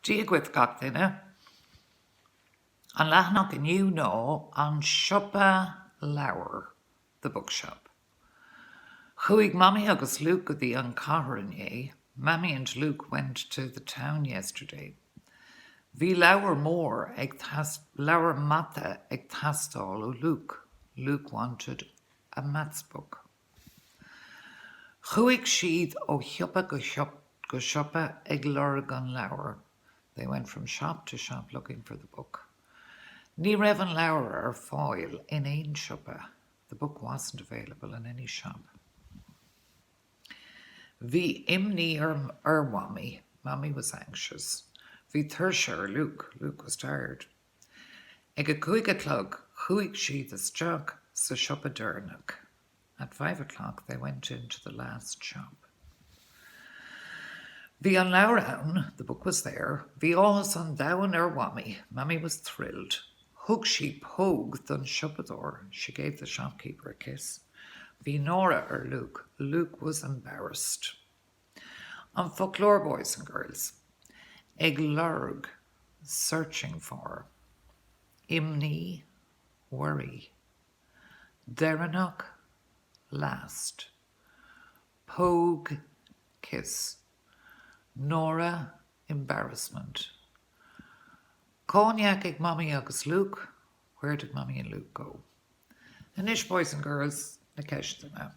Díagwith gach duine, an leathnach inniu nó an Siopa Leabhar, the bookshop. Chuig Mammy agus Luke go dtí an cathair inné. Mammy and Luke went to the town yesterday. Bhí leabhar mór leabhar mata ag tastáil ó Luke. Luke wanted a maths book. Chuig siad ó Siopa go siopa ag lorg an leabhar. They went from shop to shop looking for the book. Ní raibh an leabhar ar fáil in aon siopa. The book wasn't available in any shop. Bhí imní ar Mammy. Mammy was anxious. Bhí tuirse ar Luke. Luke was tired. Ag a cuaig o'clock, chuig siad isteach sa siopa Durnach. At 5 o'clock, they went into the last shop. Bhí an leabhar ann, the book was there. Bhí áthas an domhan ar Mammy. Mammy was thrilled. Thug she pogue don siopador. She gave the shopkeeper a kiss. Bhí Nora ar Luke. Luke was embarrassed. On folklore, boys and girls. Ag lurg, searching for. Imní, worry. Deranach, last. Pogue, kiss. Nora, embarrassment. Cognac ag Mammy agus Luke. Where did Mammy and Luke go? Anish, boys and girls, na ceiste na.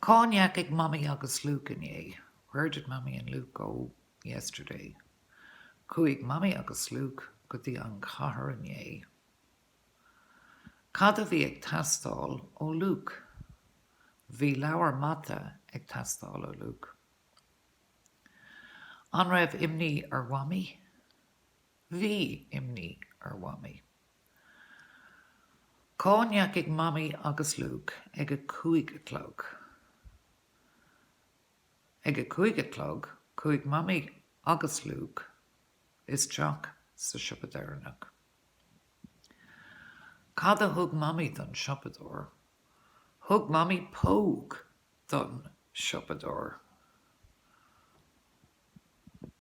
Cognac ag Mammy agus Luke inné. Where did Mammy and Luke go yesterday? Cuaig Mammy agus Luke go dtí an cathair inné. Cad a bhí ag tastáil ó Luke. Bhí leabhar mata ag tastáil ó Luke. An raibh imní ar Mammy. Bhí imní ar Mammy. Cognac ag Mammy agus Luke ag a cuaig o'clock. Ag a cuaig o'clock, cuaig Mammy agus Luke is teach sa siopa Durnach. Cad a thug Mammy don siopador. Thug Mammy pogue don siopador.